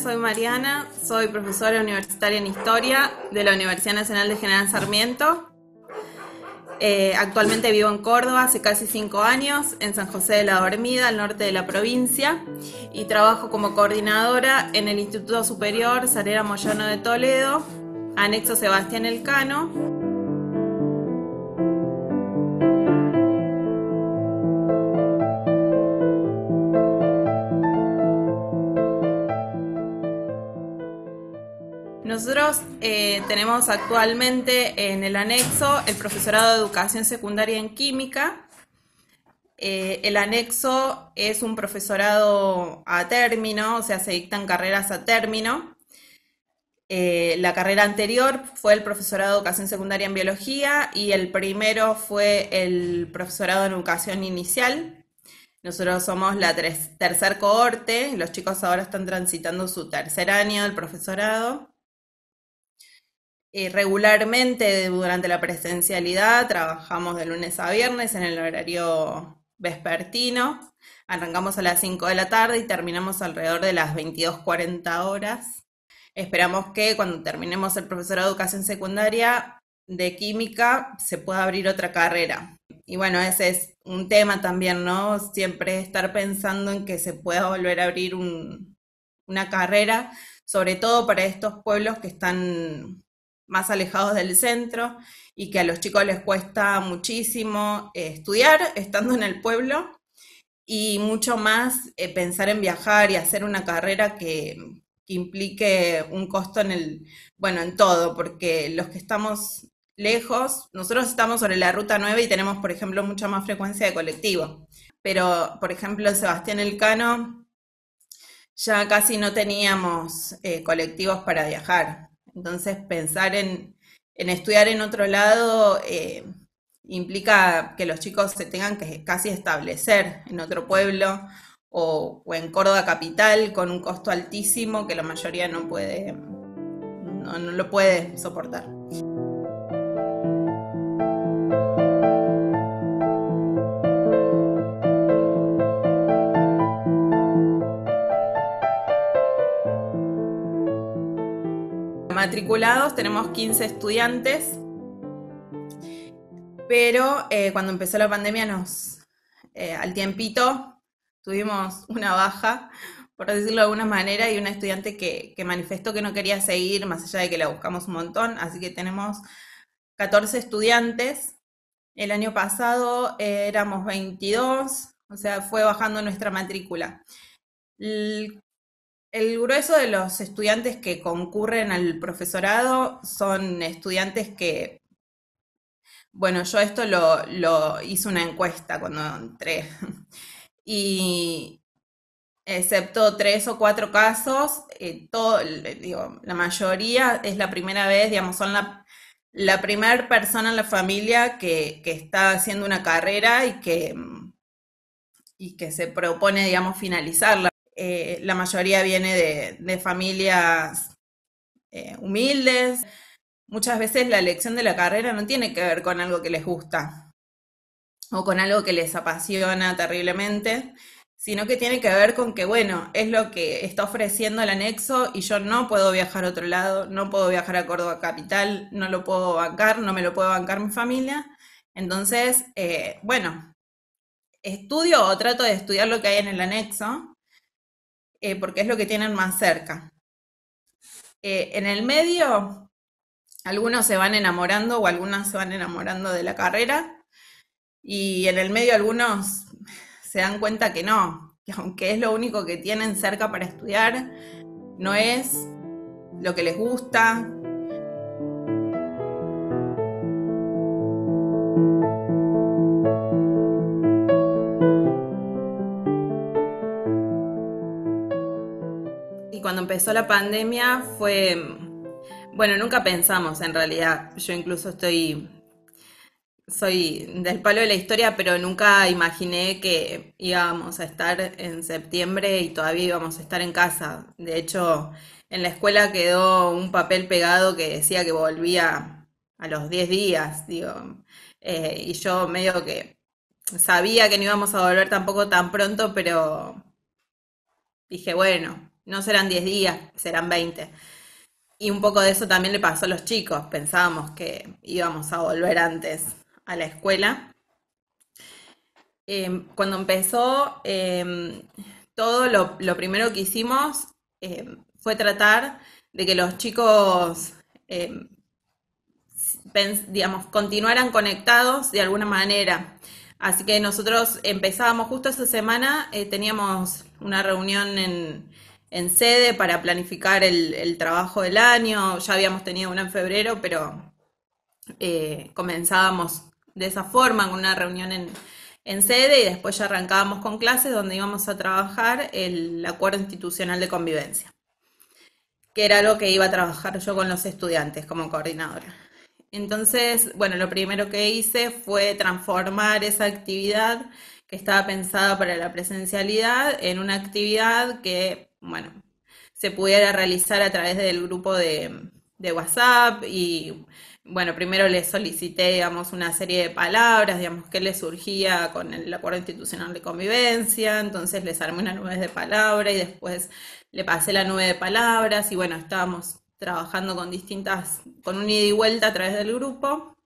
soy Mariana, soy profesora universitaria en Historia de la Universidad Nacional de General Sarmiento. Actualmente vivo en Córdoba hace casi 5 años, en San José de la Dormida, al norte de la provincia, y trabajo como coordinadora en el Instituto Superior Sarera Moyano de Toledo, anexo Sebastián Elcano. Nosotros tenemos actualmente en el anexo el profesorado de Educación Secundaria en Química. El anexo es un profesorado a término, o sea, se dictan carreras a término. La carrera anterior fue el profesorado de Educación Secundaria en Biología y el primero fue el profesorado en Educación Inicial. Nosotros somos la tercer cohorte, los chicos ahora están transitando su tercer año del profesorado. Regularmente durante la presencialidad trabajamos de lunes a viernes en el horario vespertino. Arrancamos a las 5 de la tarde y terminamos alrededor de las 22:40 horas. Esperamos que cuando terminemos el profesorado de educación secundaria de química se pueda abrir otra carrera. Y bueno, ese es un tema también, ¿no? Siempre estar pensando en que se pueda volver a abrir una carrera, sobre todo para estos pueblos que están más alejados del centro y que a los chicos les cuesta muchísimo estudiar estando en el pueblo y mucho más pensar en viajar y hacer una carrera que implique un costo bueno, en todo, porque los que estamos lejos, nosotros estamos sobre la ruta 9 y tenemos, por ejemplo, mucha más frecuencia de colectivo, pero, por ejemplo, en Sebastián Elcano ya casi no teníamos colectivos para viajar. Entonces, pensar en estudiar en otro lado implica que los chicos se tengan que casi establecer en otro pueblo o en Córdoba capital con un costo altísimo que la mayoría no lo puede soportar. Matriculados tenemos 15 estudiantes, pero cuando empezó la pandemia al tiempito tuvimos una baja, por decirlo de alguna manera, y una estudiante que manifestó que no quería seguir, más allá de que la buscamos un montón, así que tenemos 14 estudiantes. El año pasado éramos 22, o sea, fue bajando nuestra matrícula. El grueso de los estudiantes que concurren al profesorado son estudiantes que, bueno, yo esto lo hice una encuesta cuando entré y excepto 3 o 4 casos, digo, la mayoría es la primera vez, digamos, son la primera persona en la familia que está haciendo una carrera y que se propone, digamos, finalizarla. La mayoría viene de familias humildes. Muchas veces la elección de la carrera no tiene que ver con algo que les gusta o con algo que les apasiona terriblemente, sino que tiene que ver con que, bueno, es lo que está ofreciendo el anexo y yo no puedo viajar a otro lado, no puedo viajar a Córdoba capital, no lo puedo bancar, no me lo puede bancar mi familia. Entonces, bueno, estudio o trato de estudiar lo que hay en el anexo, porque es lo que tienen más cerca. En el medio, algunos se van enamorando o algunas se van enamorando de la carrera y en el medio algunos se dan cuenta que no, que aunque es lo único que tienen cerca para estudiar, no es lo que les gusta. Y cuando empezó la pandemia bueno, nunca pensamos en realidad, yo incluso soy del palo de la historia, pero nunca imaginé que íbamos a estar en septiembre y todavía íbamos a estar en casa. De hecho, en la escuela quedó un papel pegado que decía que volvía a los 10 días, digo, y yo medio que sabía que no íbamos a volver tampoco tan pronto, pero dije, bueno, no serán 10 días, serán 20. Y un poco de eso también le pasó a los chicos. Pensábamos que íbamos a volver antes a la escuela. Cuando empezó, todo lo primero que hicimos fue tratar de que los chicos, eh, digamos, continuaran conectados de alguna manera. Así que nosotros empezábamos justo esa semana, teníamos una reunión en sede para planificar el trabajo del año. Ya habíamos tenido una en febrero, pero comenzábamos de esa forma, con una reunión en sede, y después ya arrancábamos con clases donde íbamos a trabajar el acuerdo institucional de convivencia, que era algo que iba a trabajar yo con los estudiantes como coordinadora. Entonces, bueno, lo primero que hice fue transformar esa actividad que estaba pensada para la presencialidad en una actividad que, bueno, se pudiera realizar a través del grupo de WhatsApp. Y bueno, primero le solicité, digamos, una serie de palabras, digamos, que le surgía con el acuerdo institucional de convivencia. Entonces les armé una nube de palabras y después le pasé la nube de palabras y bueno, estábamos trabajando con un ida y vuelta a través del grupo.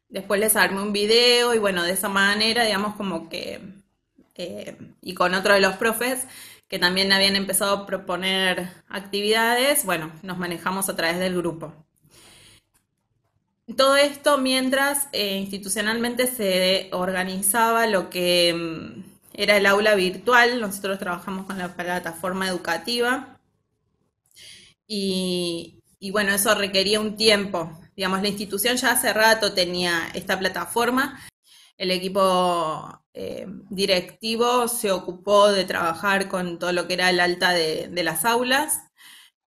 Después les armé un video y bueno, de esa manera, digamos, como que, y con otro de los profes que también habían empezado a proponer actividades, bueno, nos manejamos a través del grupo. Todo esto mientras institucionalmente se organizaba lo que era el aula virtual. Nosotros trabajamos con la plataforma educativa y bueno, eso requería un tiempo. Digamos, la institución ya hace rato tenía esta plataforma. El equipo directivo se ocupó de trabajar con todo lo que era el alta de las aulas.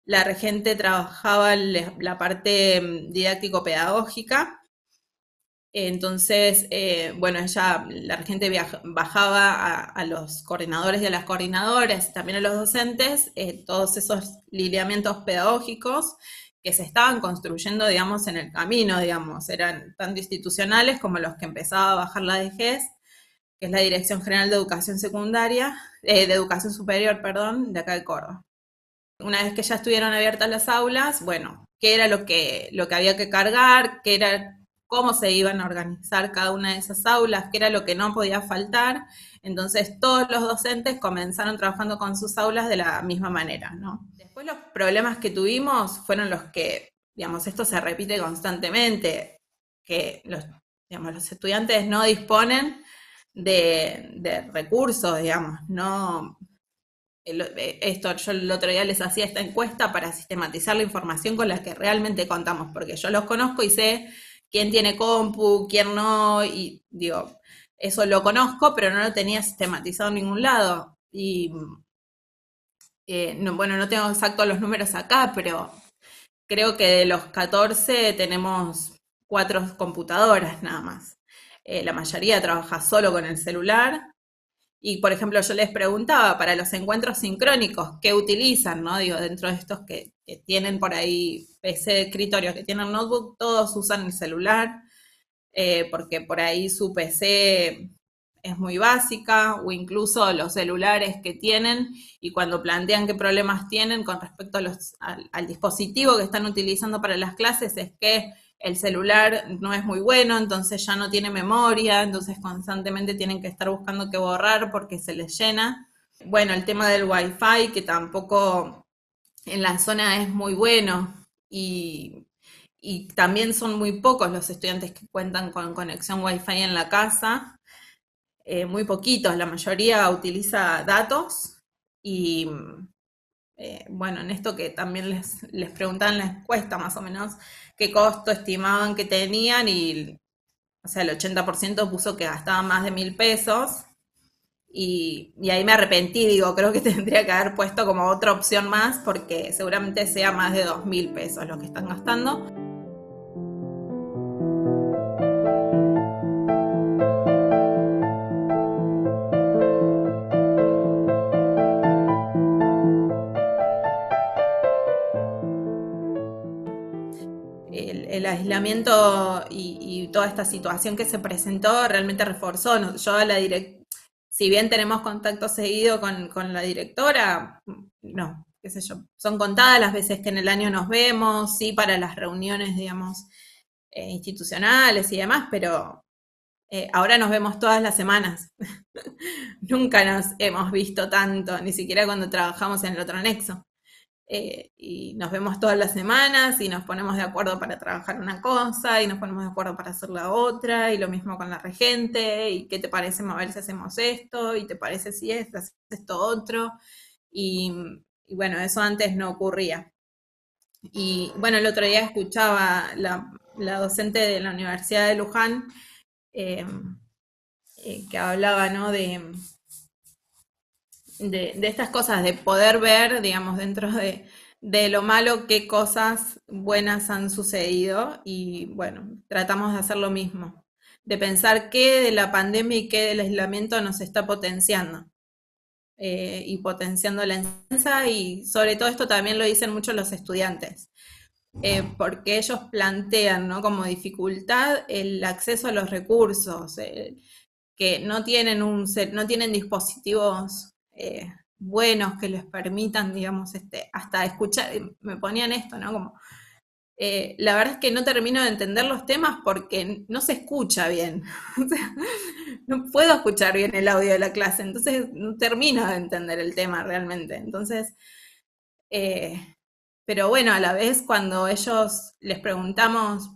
La regente trabajaba la parte didáctico-pedagógica. Entonces, bueno, la regente bajaba a los coordinadores y a las coordinadoras, también a los docentes, todos esos lineamientos pedagógicos que se estaban construyendo, digamos, en el camino, digamos, eran tanto institucionales como los que empezaba a bajar la DGES, que es la Dirección General de Educación Secundaria, de Educación Superior, perdón, de acá de Córdoba. Una vez que ya estuvieron abiertas las aulas, bueno, qué era lo que había que cargar, qué era, cómo se iban a organizar cada una de esas aulas, qué era lo que no podía faltar. Entonces todos los docentes comenzaron trabajando con sus aulas de la misma manera, ¿no? Después los problemas que tuvimos fueron los que, digamos, esto se repite constantemente, que digamos, los estudiantes no disponen de recursos, digamos, no. Yo el otro día les hacía esta encuesta para sistematizar la información con la que realmente contamos, porque yo los conozco y sé quién tiene compu, quién no, y digo, eso lo conozco, pero no lo tenía sistematizado en ningún lado. Y no, bueno, no tengo exactos los números acá, pero creo que de los 14 tenemos 4 computadoras nada más. La mayoría trabaja solo con el celular. Y, por ejemplo, yo les preguntaba para los encuentros sincrónicos, ¿qué utilizan? ¿No? Digo, dentro de estos que tienen por ahí PC de escritorio, que tienen notebook, todos usan el celular, porque por ahí su PC es muy básica, o incluso los celulares que tienen, y cuando plantean qué problemas tienen con respecto al dispositivo que están utilizando para las clases, es que el celular no es muy bueno, entonces ya no tiene memoria, entonces constantemente tienen que estar buscando qué borrar porque se les llena. Bueno, el tema del wifi, que tampoco en la zona es muy bueno, y también son muy pocos los estudiantes que cuentan con conexión wifi en la casa, muy poquitos, la mayoría utiliza datos. Y bueno, en esto que también les preguntaban en la encuesta más o menos qué costo estimaban que tenían, y o sea, el 80% puso que gastaban más de 1.000 pesos. Y ahí me arrepentí, digo, creo que tendría que haber puesto como otra opción más, porque seguramente sea más de 2.000 pesos lo que están gastando. El aislamiento y toda esta situación que se presentó realmente reforzó. Yo si bien tenemos contacto seguido con la directora, no, qué sé yo, son contadas las veces que en el año nos vemos, sí, para las reuniones, digamos, institucionales y demás, pero ahora nos vemos todas las semanas. Nunca nos hemos visto tanto, ni siquiera cuando trabajamos en el otro anexo. Y nos vemos todas las semanas y nos ponemos de acuerdo para trabajar una cosa y nos ponemos de acuerdo para hacer la otra y lo mismo con la regente y qué te parece a ver si hacemos esto y te parece si haces esto otro y, y bueno, eso antes no ocurría. Y bueno, el otro día escuchaba la docente de la Universidad de Luján eh, que hablaba, ¿no? De estas cosas, de poder ver, digamos, dentro de lo malo, qué cosas buenas han sucedido y bueno, tratamos de hacer lo mismo, de pensar qué de la pandemia y qué del aislamiento nos está potenciando y potenciando la enseñanza y sobre todo esto también lo dicen mucho los estudiantes. Porque ellos plantean, ¿no? Como dificultad el acceso a los recursos, que no tienen no tienen dispositivos buenos que les permitan, digamos, hasta escuchar, me ponían esto, ¿no? Como, la verdad es que no termino de entender los temas porque no se escucha bien. O sea, no puedo escuchar bien el audio de la clase, entonces no termino de entender el tema realmente. Entonces, eh, pero bueno, a la vez cuando ellos les preguntamos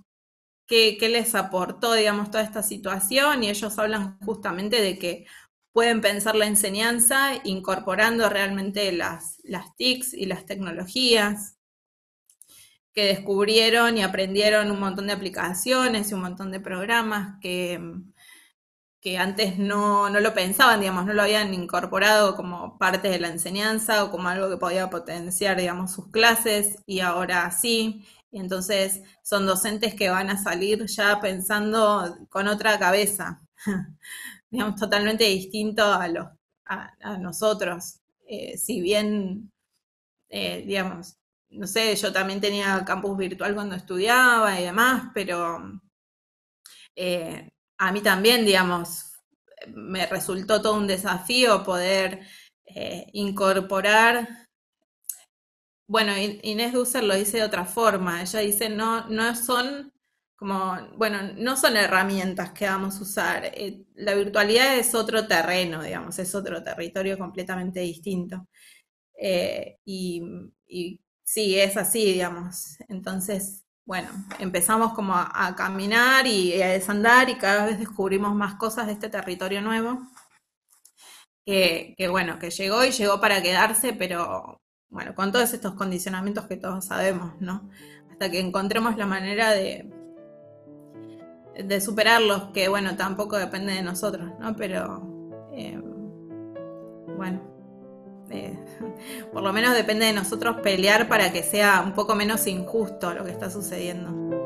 qué les aportó, digamos, toda esta situación y ellos hablan justamente de que pueden pensar la enseñanza incorporando realmente las TICs y las tecnologías, que descubrieron y aprendieron un montón de aplicaciones y un montón de programas que antes no lo pensaban, digamos, no lo habían incorporado como parte de la enseñanza o como algo que podía potenciar, digamos, sus clases y ahora sí. Y entonces son docentes que van a salir ya pensando con otra cabeza, digamos, totalmente distinto a nosotros. Si bien, digamos, no sé, yo también tenía campus virtual cuando estudiaba y demás, pero a mí también, digamos, me resultó todo un desafío poder incorporar. Bueno, Inés Dusser lo dice de otra forma. Ella dice, no son como, bueno, no son herramientas que vamos a usar. La virtualidad es otro terreno, digamos, es otro territorio completamente distinto. Y sí, es así, digamos. Entonces, bueno, empezamos como a caminar y a desandar y cada vez descubrimos más cosas de este territorio nuevo que bueno, que llegó y llegó para quedarse, pero bueno, con todos estos condicionamientos que todos sabemos, ¿no? Hasta que encontremos la manera de superarlos, que bueno, tampoco depende de nosotros, ¿no? Pero bueno, eh, por lo menos depende de nosotros pelear para que sea un poco menos injusto lo que está sucediendo.